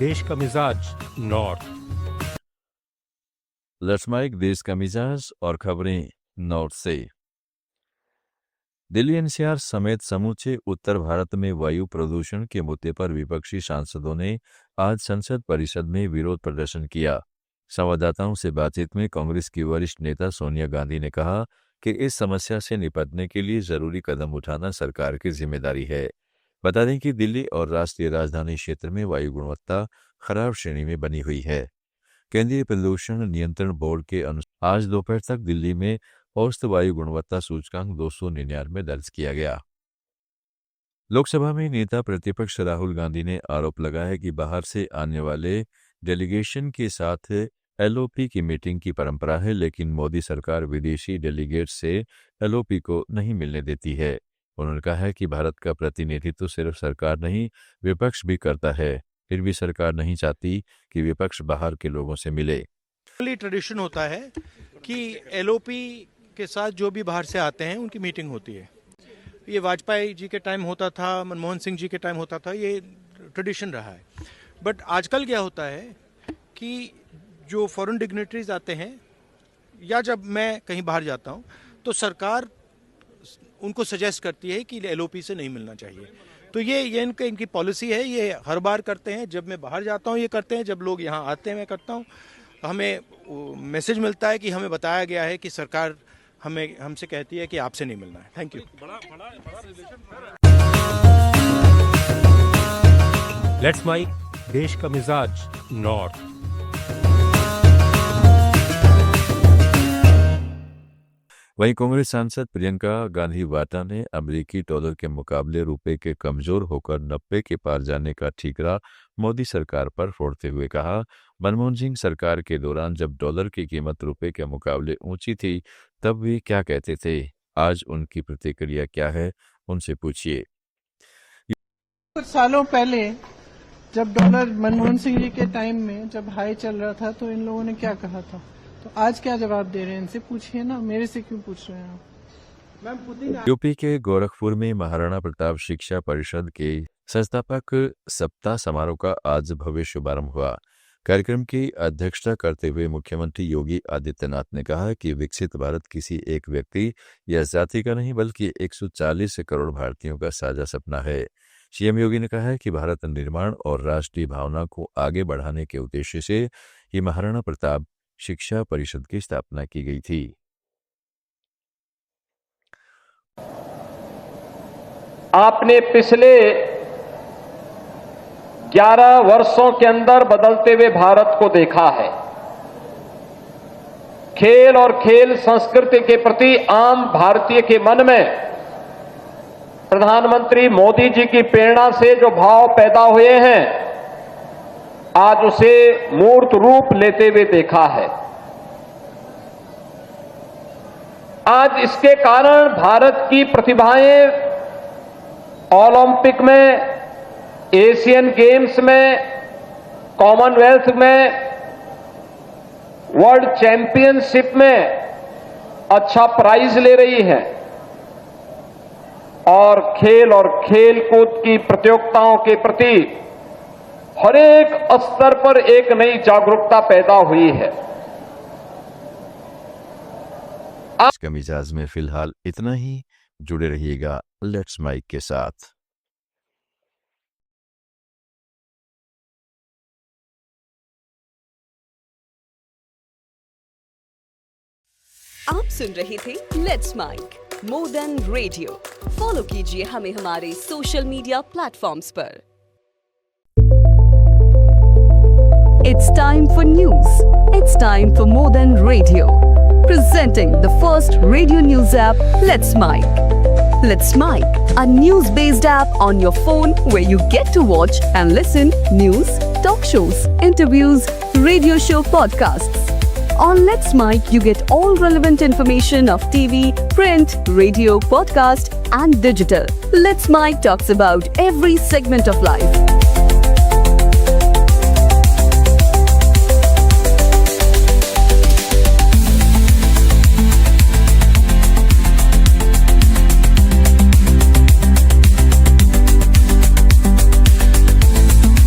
देश का मिजाज नॉर्थ। लेट्स माइक देश का मिजाज और खबरें नॉर्थ से। दिल्ली एनसीआर समेत समूचे उत्तर भारत में वायु प्रदूषण के मुद्दे पर विपक्षी सांसदों ने आज संसद परिषद में विरोध प्रदर्शन किया। संवाददाताओं से बातचीत में कांग्रेस की वरिष्ठ नेता सोनिया गांधी ने कहा कि इस समस्या से निपटने के लिए जरूरी कदम उठाना सरकार की जिम्मेदारी है। बता दें कि दिल्ली और राष्ट्रीय राजधानी क्षेत्र में वायु गुणवत्ता खराब श्रेणी में बनी हुई है। केंद्रीय प्रदूषण नियंत्रण बोर्ड के अनुसार आज दोपहर तक दिल्ली में औसत वायु गुणवत्ता सूचकांक 299 दर्ज किया गया। लोकसभा में नेता प्रतिपक्ष राहुल गांधी ने आरोप लगाया कि बाहर से आने वाले डेलीगेशन के साथ एलओपी की मीटिंग की परंपरा है, लेकिन मोदी सरकार विदेशी डेलीगेट से एलओपी को नहीं मिलने देती है। उन्होंने कहा है कि भारत का प्रतिनिधित्व सिर्फ सरकार नहीं, विपक्ष भी करता है, फिर भी सरकार नहीं चाहती कि विपक्ष बाहर के लोगों से मिले। ट्रेडिशन होता है कि एलओपी के साथ जो भी बाहर से आते हैं उनकी मीटिंग होती है। ये वाजपेयी जी के टाइम होता था, मनमोहन सिंह जी के टाइम होता था, ये ट्रेडिशन रहा है। बट आजकल क्या होता है कि जो फॉरेन डिग्नेटरीज आते हैं या जब मैं कहीं बाहर जाता हूँ तो सरकार उनको सजेस्ट करती है कि एलओपी से नहीं मिलना चाहिए। तो ये इनकी पॉलिसी है, ये हर बार करते हैं। जब मैं बाहर जाता हूँ ये करते हैं, जब लोग यहाँ आते हैं मैं करता हूँ। हमें मैसेज मिलता है कि हमें बताया गया है कि सरकार हमसे कहती है कि आपसे नहीं मिलना है। Thank you. लेट्स माइक देश का मिजाज नॉर्थ। वहीं कांग्रेस सांसद प्रियंका गांधी वाड्रा ने अमेरिकी डॉलर के मुकाबले रुपए के कमजोर होकर 90 के पार जाने का ठीकरा मोदी सरकार पर फोड़ते हुए कहा, मनमोहन सिंह सरकार के दौरान जब डॉलर की कीमत रुपए के मुकाबले ऊंची थी तब वे क्या कहते थे, आज उनकी प्रतिक्रिया क्या है, उनसे पूछिए। कुछ सालों पहले जब डॉलर मनमोहन सिंह जी के टाइम में जब हाई चल रहा था तो इन लोगों ने क्या कहा था, तो आज क्या जवाब दे रहे हैं, इनसे पूछिए ना, मेरे से क्यों पूछ रहे हैं आप। यूपी के गोरखपुर में महाराणा प्रताप शिक्षा परिषद के संस्थापक सप्ताह समारोह का आज भव्य शुभारंभ हुआ। कार्यक्रम की अध्यक्षता करते हुए मुख्यमंत्री योगी आदित्यनाथ ने कहा कि विकसित भारत किसी एक व्यक्ति या जाति का नहीं बल्कि 140 करोड़ भारतीयों का साझा सपना है। सीएम योगी ने कहा है कि भारत निर्माण और राष्ट्रीय भावना को आगे बढ़ाने के उद्देश्य से ये महाराणा प्रताप शिक्षा परिषद की स्थापना की गई थी। आपने पिछले 11 वर्षों के अंदर बदलते हुए भारत को देखा है। खेल और खेल संस्कृति के प्रति आम भारतीय के मन में प्रधानमंत्री मोदी जी की प्रेरणा से जो भाव पैदा हुए हैं, आज उसे मूर्त रूप लेते हुए देखा है। आज इसके कारण भारत की प्रतिभाएं ओलंपिक में, एशियन गेम्स में, कॉमनवेल्थ में, वर्ल्ड चैंपियनशिप में अच्छा प्राइज ले रही है और खेल कूद की प्रतियोगिताओं के प्रति हर एक स्तर पर एक नई जागरूकता पैदा हुई है। इसका मिजाज में फिलहाल इतना ही। जुड़े रहिएगा लेट्स माइक के साथ। आप सुन रहे थे let's mic more than radio. Follow कीजिए हमें हमारे सोशल मीडिया प्लेटफॉर्म्स पर। It's time for news. It's time for More Than Radio. Presenting the first radio news app, Let's Mic. Let's Mic, a news-based app on your phone where you get to watch and listen news, talk shows, interviews, radio show podcasts. On Let's Mic, you get all relevant information of TV, print, radio, podcast, and digital. Let's Mic talks about every segment of life.